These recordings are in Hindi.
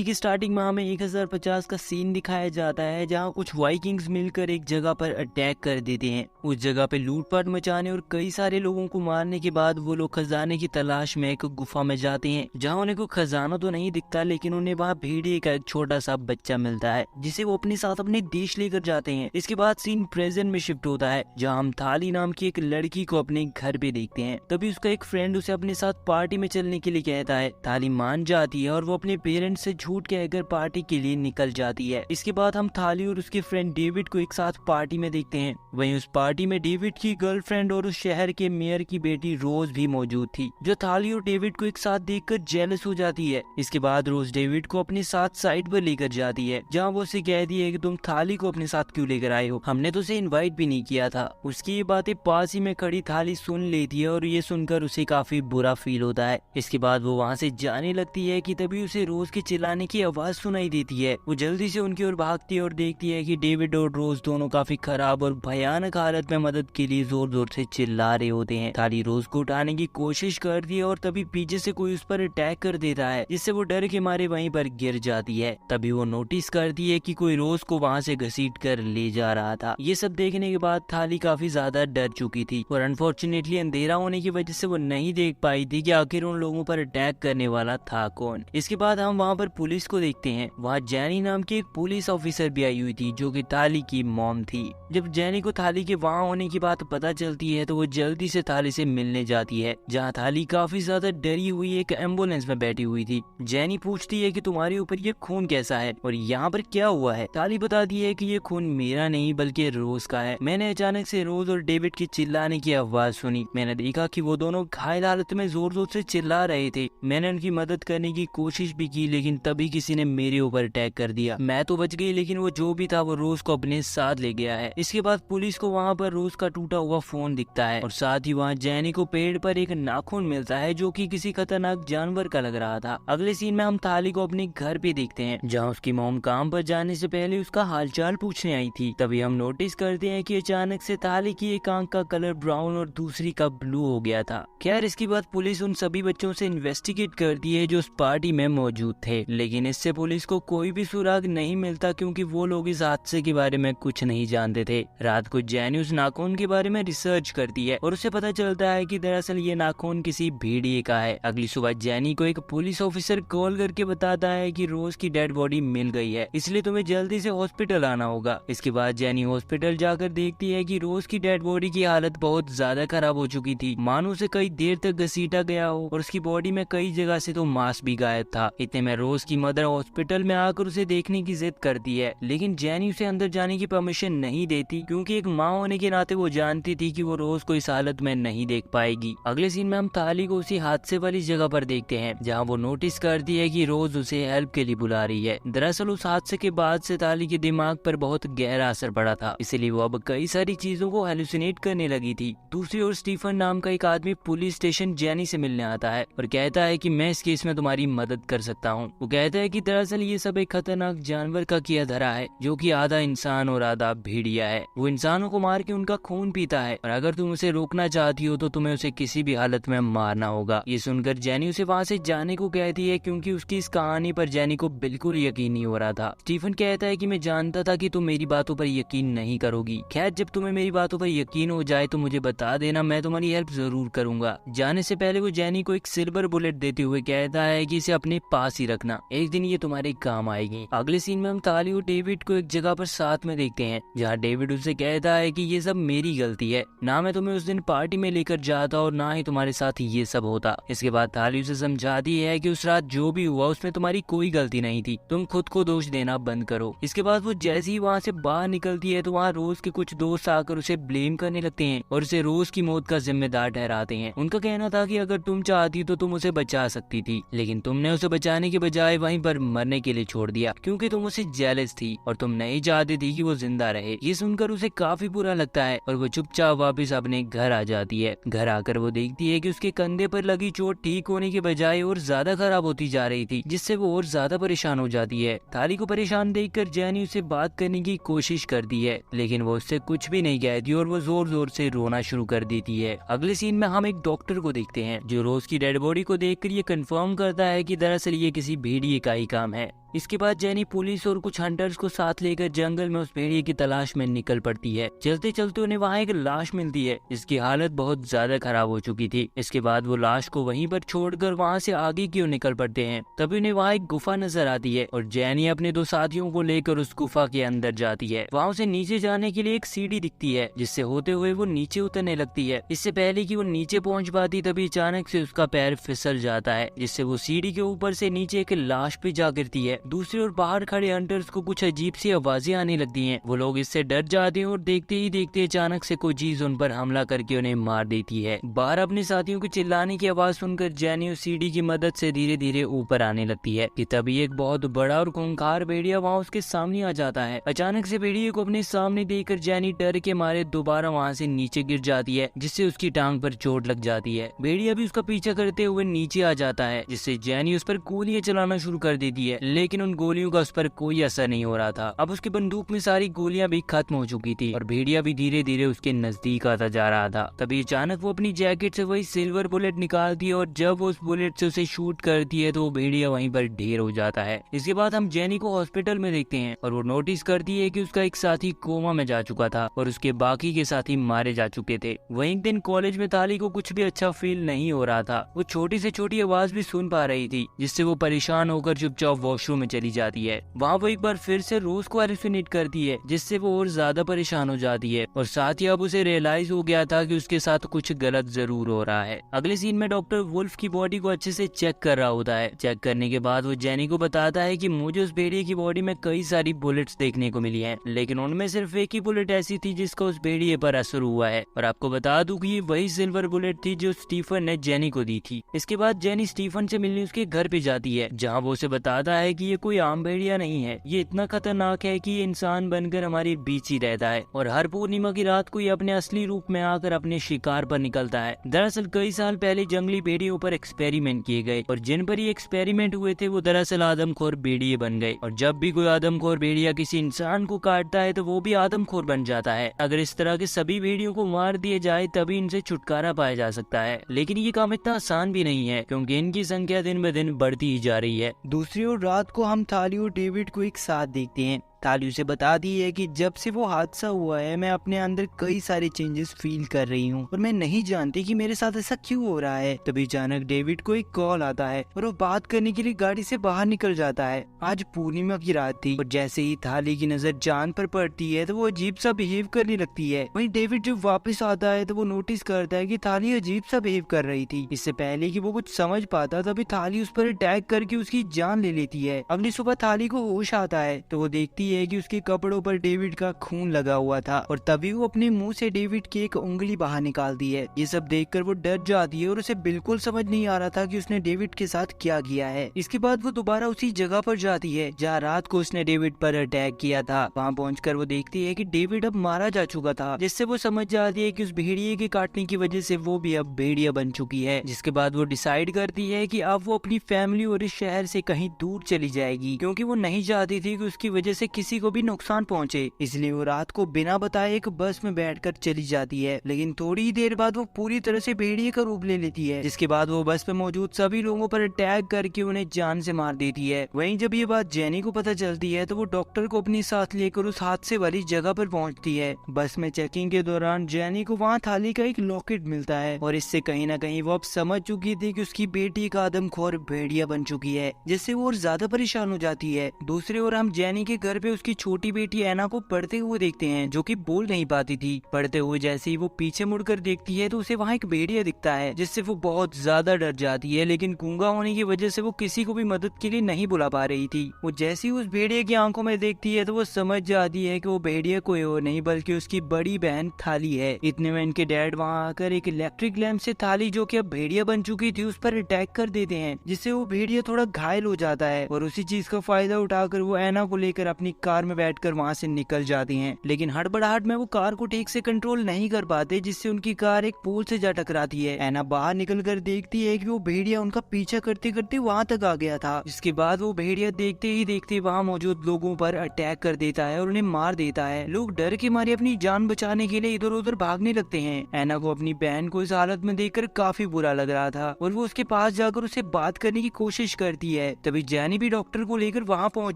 मूवी की स्टार्टिंग में हमें 1050 का सीन दिखाया जाता है जहां कुछ वाइकिंग्स मिलकर एक जगह पर अटैक कर देते हैं। उस जगह पे लूटपाट मचाने और कई सारे लोगों को मारने के बाद वो लोग खजाने की तलाश में एक गुफा में जाते हैं जहां उन्हें कोई खजाना तो नहीं दिखता, लेकिन उन्हें वहां भेड़िए का एक छोटा सा बच्चा मिलता है जिसे वो अपने साथ अपने देश लेकर जाते हैं। इसके बाद सीन प्रेजेंट में शिफ्ट होता है जहाँ हम थाली नाम की एक लड़की को अपने घर पे देखते हैं। तभी उसका एक फ्रेंड उसे अपने साथ पार्टी में चलने के लिए कहता है। थाली मान जाती है और वो अपने पेरेंट्स से झूठ कहकर पार्टी के लिए निकल जाती है। इसके बाद हम थाली और उसके फ्रेंड डेविड को एक साथ पार्टी में देखते हैं। वहीं उस पार्टी में डेविड की गर्लफ्रेंड और उस शहर के मेयर की बेटी रोज भी मौजूद थी, जो थाली और डेविड को एक साथ देखकर जेलस हो जाती है। इसके बाद रोज डेविड को अपने साथ साइड पर लेकर जाती है जहाँ वो उसे कहती है कि तुम थाली को अपने साथ क्यों लेकर आए हो, हमने तो उसे इनवाइट भी नहीं किया था। उसकी ये बातें पास ही में खड़ी थाली सुन लेती है और ये सुनकर उसे काफी बुरा फील होता है। इसके बाद वो वहाँ से जाने लगती है कि तभी उसे रोज के चिल्लाने की आवाज सुनाई देती है। वो जल्दी से उनकी ओर भागती है और देखती है कि डेविड और रोज दोनों काफी खराब और भयानक हालत में मदद के लिए जोर जोर से चिल्ला रहे होते हैं। थाली रोज को उठाने की कोशिश करती है और तभी पीछे से कोई उस पर अटैक कर देता है जिससे वो डर के मारे वहीं पर गिर जाती है। तभी वो नोटिस करती है कि कोई रोज को वहाँ से घसीट कर ले जा रहा था। ये सब देखने के बाद थाली काफी ज्यादा डर चुकी थी और अनफॉर्चुनेटली अंधेरा होने की वजह से वो नहीं देख पाई थी कि आखिर उन लोगों पर अटैक करने वाला था कौन। इसके बाद हम वहाँ पर पुलिस को देखते हैं। वहाँ जैनी नाम की एक पुलिस ऑफिसर भी आई हुई थी जो कि थाली की मॉम थी। जब जैनी को थाली के वहाँ होने की बात पता चलती है तो वो जल्दी से थाली से मिलने जाती है, जहाँ थाली काफी ज्यादा डरी हुई एक एम्बुलेंस में बैठी हुई थी। जैनी पूछती है कि तुम्हारे ऊपर ये खून कैसा है और यहाँ पर क्या हुआ है। थाली बताती है कि ये खून मेरा नहीं बल्कि रोज का है। मैंने अचानक से रोज और डेविड की चिल्लाने की आवाज सुनी। मैंने देखा कि वो दोनों घायल हालत में जोर जोर से चिल्ला रहे थे। मैंने उनकी मदद करने की कोशिश भी की, लेकिन तभी किसी ने मेरे ऊपर अटैक कर दिया। मैं तो बच गई, लेकिन वो जो भी था वो रोज को अपने साथ ले गया है। इसके बाद पुलिस को वहाँ पर रोज का टूटा हुआ फोन दिखता है और साथ ही वहाँ जैनी को पेड़ पर एक नाखून मिलता है जो कि किसी खतरनाक जानवर का लग रहा था। अगले सीन में हम थाली को अपने घर पे देखते हैं जहाँ उसकी मॉम काम पर जाने से पहले उसका हालचाल पूछने आई थी। तभी हम नोटिस करते हैं कि अचानक से थाली की एक आंख का कलर ब्राउन और दूसरी का ब्लू हो गया था। खैर इसके बाद पुलिस उन सभी बच्चों से इन्वेस्टिगेट करती है जो उस पार्टी में मौजूद थे, लेकिन इससे पुलिस को कोई भी सुराग नहीं मिलता क्योंकि वो लोग इस हादसे के बारे में कुछ नहीं जानते थे। रात को जैनी उस नाखून के बारे में रिसर्च करती है और उसे पता चलता है कि दरअसल ये नाखून किसी भेड़िए का है। अगली सुबह जैनी को एक पुलिस ऑफिसर कॉल करके बताता है कि रोज की डेड बॉडी मिल गई है, इसलिए तुम्हें जल्दी से हॉस्पिटल आना होगा। इसके बाद जैनी हॉस्पिटल जाकर देखती है कि रोज की डेड बॉडी की हालत बहुत ज्यादा खराब हो चुकी थी, मानो उसे कई देर तक घसीटा गया हो और उसकी बॉडी में कई जगह से तो मांस भी गायब था। इतने में रोज की मदर हॉस्पिटल में आकर उसे देखने की जिद करती है, लेकिन जैनी उसे अंदर जाने की परमिशन नहीं देती क्योंकि एक माँ होने के नाते वो जानती थी कि वो रोज को इस हालत में नहीं देख पाएगी। अगले सीन में हम थाली को उसी हादसे वाली जगह पर देखते हैं जहाँ वो नोटिस करती है कि रोज उसे हेल्प के लिए बुला रही है। दरअसल उस हादसे के बाद से थाली के दिमाग पर बहुत गहरा असर पड़ा था, इसलिए वो अब कई सारी चीजों को हेलुसिनेट करने लगी थी। दूसरी ओर स्टीफन नाम का एक आदमी पुलिस स्टेशन जैनी से मिलने आता है और कहता है कि मैं इस केस में तुम्हारी मदद कर सकता हूँ। वो कहता है कि दरअसल ये सब एक खतरनाक जानवर का किया धरा है जो कि आधा इंसान और आधा भेड़िया है। वो इंसानों को मार के उनका खून पीता है और अगर तुम उसे रोकना चाहती हो तो तुम्हें उसे किसी भी हालत में मारना होगा। ये सुनकर जैनी उसे वहाँ से जाने को कहती है क्योंकि उसकी इस कहानी पर जैनी को बिल्कुल यकीन नहीं हो रहा था। स्टीफन कहता है कि मैं जानता था कि तुम मेरी बातों पर यकीन नहीं करोगी। खैर जब तुम्हें मेरी बातों पर यकीन हो जाए तो मुझे बता देना, मैं तुम्हारी हेल्प जरूर करूंगा। जाने से पहले वो जैनी को एक सिल्वर बुलेट देते हुए कहता है कि इसे अपने पास ही रखना, एक दिन ये तुम्हारे काम आएगी। अगले सीन में हम थाली और डेविड को एक जगह पर साथ में देखते हैं जहाँ डेविड उसे कहता है कि ये सब मेरी गलती है, ना मैं तुम्हें उस दिन पार्टी में लेकर जाता और ना ही तुम्हारे साथ ये सब होता। इसके बाद थाली उसे समझाती है कि उस रात जो भी हुआ उसमें तुम्हारी कोई गलती नहीं थी, तुम खुद को दोष देना बंद करो। इसके बाद वो जैसे ही वहाँ से बाहर निकलती है तो वहाँ रोज के कुछ दोस्त आकर उसे ब्लेम करने लगते हैं और उसे रोज की मौत का जिम्मेदार ठहराते हैं। उनका कहना था कि अगर तुम चाहती तो तुम उसे बचा सकती थी, लेकिन तुमने उसे बचाने के बजाय वहीं पर मरने के लिए छोड़ दिया क्योंकि तुम उसे जेलस थी और तुम नहीं चाहती थी कि वो जिंदा रहे। ये सुनकर उसे काफी बुरा लगता है और वो चुपचाप वापस अपने घर आ जाती है। घर आकर वो देखती है कि उसके कंधे पर लगी चोट ठीक होने के बजाय और ज्यादा खराब होती जा रही थी, जिससे वो और ज्यादा परेशान हो जाती है। थाली को परेशान देखकर जैनी उसे बात करने की कोशिश करती है, लेकिन वो उससे कुछ भी नहीं कहती और वो जोर जोर से रोना शुरू कर देती है। अगले सीन में हम एक डॉक्टर को देखते हैं जो रोज की डेड बॉडी को देखकर ये कंफर्म करता है कि दरअसल ये किसी भेड़िए का ही काम है। इसके बाद जेनी पुलिस और कुछ हंटर्स को साथ लेकर जंगल में उस भेड़िए की तलाश में निकल पड़ती है। चलते चलते उन्हें वहाँ एक लाश मिलती है जिसकी हालत बहुत ज्यादा खराब हो चुकी थी। इसके बाद वो लाश को वहीं पर छोड़कर वहाँ से आगे की ओर निकल पड़ते हैं। तभी उन्हें वहाँ एक गुफा नजर आती है और जेनी अपने 2 साथियों को लेकर उस गुफा के अंदर जाती है। वहाँ उसे नीचे जाने के लिए एक सीढ़ी दिखती है जिससे होते हुए वो नीचे उतरने लगती है। इससे पहले कि वो नीचे पहुँच पाती तभी अचानक से उसका पैर फिसल जाता है जिससे वो सीढ़ी के ऊपर से नीचे एक लाश पे जा गिरती है। दूसरी ओर बाहर खड़े हंटर्स को कुछ अजीब सी आवाजें आने लगती हैं। वो लोग इससे डर जाते हैं और देखते ही देखते अचानक से कोई चीज उन पर हमला करके उन्हें मार देती है। बाहर अपने साथियों के चिल्लाने की आवाज सुनकर जेनी उस सीढ़ी की मदद से धीरे धीरे ऊपर आने लगती है कि तभी एक बहुत बड़ा और खूंखार भेड़िया वहाँ उसके सामने आ जाता है। अचानक से भेड़िए को अपने सामने देखकर जेनी डर के मारे दोबारा वहाँ से नीचे गिर जाती है जिससे उसकी टांग पर चोट लग जाती है। भेड़िया भी उसका पीछा करते हुए नीचे आ जाता है जिससे जेनी उस पर गोलियां चलाना शुरू कर देती है, लेकिन उन गोलियों का उस पर कोई असर नहीं हो रहा था। अब उसकी बंदूक में सारी गोलियां भी खत्म हो चुकी थी और भेड़िया भी धीरे धीरे उसके नजदीक आता जा रहा था। तभी अचानक वो अपनी जैकेट से वही सिल्वर बुलेट निकालती है और जब वो उस बुलेट से उसे शूट करती है तो वो भेड़िया वहीं पर ढेर हो जाता है। इसके बाद हम जेनी को हॉस्पिटल में देखते हैं और वो नोटिस करती है कि उसका एक साथी कोमा में जा चुका था और उसके बाकी के साथी मारे जा चुके थे। वहीं एक दिन कॉलेज में ताली को कुछ भी अच्छा फील नहीं हो रहा था। वो छोटी से छोटी आवाज भी सुन पा रही थी जिससे वो परेशान होकर चुपचाप वॉशरूम में चली जाती है। वहाँ वो एक बार फिर से रोज को हेलुसिनेट करती है जिससे वो और ज्यादा परेशान हो जाती है और साथ ही अब उसे रियलाइज हो गया था कि उसके साथ कुछ गलत जरूर हो रहा है। अगले सीन में डॉक्टर वुल्फ की बॉडी को अच्छे से चेक कर रहा होता है। चेक करने के बाद वो जेनी को बताता है कि मुझे उस भेड़िए की बॉडी में कई सारी बुलेट्स देखने को मिली हैं, लेकिन उनमें सिर्फ एक ही बुलेट ऐसी थी जिसका उस भेड़िए पर असर हुआ है। और आपको बता दूं कि ये वही सिल्वर बुलेट थी जो स्टीफन ने जेनी को दी थी। इसके बाद जेनी स्टीफन से मिलने उसके घर पे जाती है जहाँ वो उसे बताता है कि ये कोई आम भेड़िया नहीं है, ये इतना खतरनाक है कि ये इंसान बनकर हमारे बीच ही रहता है और हर पूर्णिमा की रात को ये अपने असली रूप में आकर अपने शिकार पर निकलता है। दरअसल कई साल पहले जंगली भेड़ियों पर एक्सपेरिमेंट किए गए और जिन पर ये एक्सपेरिमेंट हुए थे वो दरअसल आदमखोर भेड़िए बन गए और जब भी कोई आदमखोर भेड़िया किसी इंसान को काटता है तो वो भी आदमखोर बन जाता है। अगर इस तरह के सभी भेड़ियों को मार दिए जाए तभी इनसे छुटकारा पाया जा सकता है, लेकिन ये काम इतना आसान भी नहीं है क्योंकि इनकी संख्या दिन ब दिन बढ़ती ही जा रही है। दूसरी ओर रात को हम थाली और डेविड को एक साथ देखते हैं। ताली उसे बता दी है कि जब से वो हादसा हुआ है मैं अपने अंदर कई सारे चेंजेस फील कर रही हूँ और मैं नहीं जानती कि मेरे साथ ऐसा क्यों हो रहा है। तभी अचानक डेविड को एक कॉल आता है और वो बात करने के लिए गाड़ी से बाहर निकल जाता है। आज पूर्णिमा की रात थी और जैसे ही थाली की नजर जान पर पड़ती है तो वो अजीब सा बिहेव करने लगती है। वहीं डेविड जब वापस आता है तो वो नोटिस करता है कि थाली अजीब सा बिहेव कर रही थी। इससे पहले कि वो कुछ समझ पाता तभी थाली उस पर अटैक करके उसकी जान ले लेती है। अगली सुबह थाली को होश आता है तो वो देखती है कि उसके कपड़ों पर डेविड का खून लगा हुआ था और तभी वो अपने मुंह से डेविड की एक उंगली बाहर निकालती है। ये सब देखकर वो डर जाती है और उसे बिल्कुल समझ नहीं आ रहा था कि उसने डेविड के साथ क्या किया है। इसके बाद वो दोबारा उसी जगह पर जाती है जहाँ रात को उसने डेविड पर अटैक किया था। वहाँ पहुंचकर वो देखती है कि डेविड अब मारा जा चुका था, जिससे वो समझ जाती है कि उस भेड़िए के काटने की वजह से वो भी अब भेड़िया बन चुकी है। जिसके बाद वो डिसाइड करती है कि अब वो अपनी फैमिली और इस शहर से कहीं दूर चली जाएगी क्योंकि वो नहीं चाहती थी कि उसकी वजह से किसी को भी नुकसान पहुंचे। इसलिए वो रात को बिना बताए एक बस में बैठकर चली जाती है, लेकिन थोड़ी ही देर बाद वो पूरी तरह से भेड़िए का रूप ले लेती है। जिसके बाद वो बस पे मौजूद सभी लोगों पर अटैक करके उन्हें जान से मार देती है। वहीं जब ये बात जेनी को पता चलती है तो वो डॉक्टर को अपने साथ लेकर उस हादसे वाली जगह पर पहुंचती है। बस में चेकिंग के दौरान जेनी को वहाँ थाली का एक लॉकेट मिलता है और इससे कहीं ना कहीं वो अब समझ चुकी थी कि उसकी बेटी का आदमखोर भेड़िया बन चुकी है, जिससे वो और ज्यादा परेशान हो जाती है। दूसरी ओर हम जेनी के घर पे उसकी छोटी बेटी एना को पढ़ते हुए देखते हैं जो कि बोल नहीं पाती थी। पढ़ते हुए जैसे ही वो पीछे मुड़कर देखती है तो उसे वहाँ एक भेड़िया दिखता है, जिससे वो बहुत ज्यादा डर जाती है, लेकिन गूंगा होने की वजह से वो किसी को भी मदद के लिए नहीं बुला पा रही थी। वो जैसे ही उस भेड़िया की आंखों में देखती है तो वो समझ जाती है कि वो भेड़िया कोई और नहीं बल्कि उसकी बड़ी बहन थाली है। इतने में इनके डैड वहाँ आकर एक इलेक्ट्रिक लैंप से थाली जो कि अब भेड़िया बन चुकी थी उस पर अटैक कर देते हैं, जिससे वो भेड़िया थोड़ा घायल हो जाता है और उसी चीज का फायदा उठाकर वो एना को लेकर अपनी कार में बैठकर वहाँ से निकल जाती हैं, लेकिन हड़बड़ाहट में वो कार को ठीक से कंट्रोल नहीं कर पाते, जिससे उनकी कार एक पोल से जा टकराती है। एना बाहर निकलकर देखती है कि वो भेड़िया उनका पीछा करते करते वहाँ तक आ गया था। जिसके बाद वो भेड़िया देखते ही देखते वहाँ मौजूद लोगों पर अटैक कर देता है और उन्हें मार देता है। लोग डर के मारे अपनी जान बचाने के लिए इधर उधर भागने लगते हैं। एना को अपनी बहन को इस हालत में देखकर काफी बुरा लग रहा था और वो उसके पास जाकर उसे बात करने की कोशिश करती है। तभी जैनी भी डॉक्टर को लेकर वहाँ पहुँच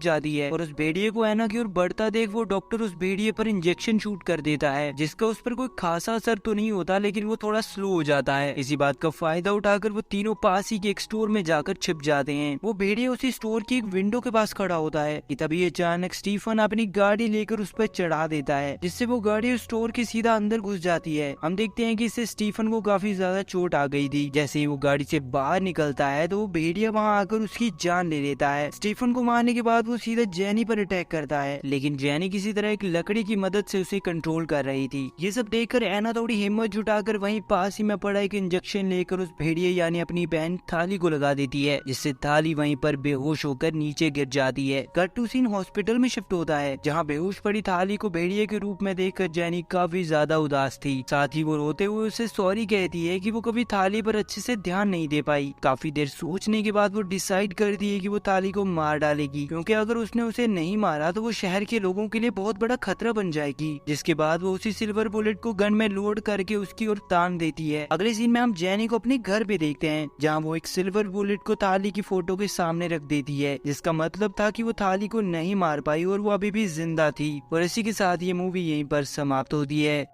जाती है और उस भेड़िए को एना की ओर बढ़ता देख वो डॉक्टर उस भेड़िए पर इंजेक्शन शूट कर देता है, जिसका उस पर कोई खासा असर तो नहीं होता, लेकिन वो थोड़ा स्लो हो जाता है। इसी बात का फायदा उठाकर वो तीनों पास ही के एक स्टोर में जाकर छिप जाते हैं। वो भेड़िया उसी स्टोर की एक विंडो के पास खड़ा होता है कि तभी अचानक स्टीफन अपनी गाड़ी लेकर उस पर चढ़ा देता है, जिससे वो गाड़ी उस स्टोर के सीधा अंदर घुस जाती है। हम देखते हैं कि इससे स्टीफन को काफी ज्यादा चोट आ गई थी। जैसे ही वो गाड़ी से बाहर निकलता है तो वो भेड़िया वहाँ आकर उसकी जान ले लेता है। स्टीफन को मारने के बाद वो सीधा जैनी पर अटैक करता है, लेकिन जैनी किसी तरह एक लकड़ी की मदद से उसे कंट्रोल कर रही थी। ये सब देखकर एना थोड़ी हिम्मत जुटाकर वहीं पास ही में पड़ा एक इंजेक्शन लेकर उस भेड़िए यानी अपनी बहन थाली को लगा देती है, जिससे थाली वहीं पर बेहोश होकर नीचे गिर जाती है। कट टू सीन हॉस्पिटल में शिफ्ट होता है, जहाँ बेहोश पड़ी थाली को भेड़िए के रूप में देखकर जैनी काफी ज्यादा उदास थी। साथ ही वो रोते हुए उसे सॉरी कहती है कि वो कभी थाली पर अच्छे से ध्यान नहीं दे पाई। काफी देर सोचने के बाद वो डिसाइड करती है कि वो थाली को मार डालेगी, क्योंकि अगर उसने उसे नहीं मारा तो वो शहर के लोगों के लिए बहुत बड़ा खतरा बन जाएगी। जिसके बाद वो उसी सिल्वर बुलेट को गन में लोड करके उसकी ओर तान देती है। अगले सीन में हम जैनी को अपने घर पे देखते हैं, जहाँ वो एक सिल्वर बुलेट को थाली की फोटो के सामने रख देती है, जिसका मतलब था कि वो थाली को नहीं मार पाई और वो अभी भी जिंदा थी। और इसी के साथ ये मूवी यहीं पर समाप्त होती है।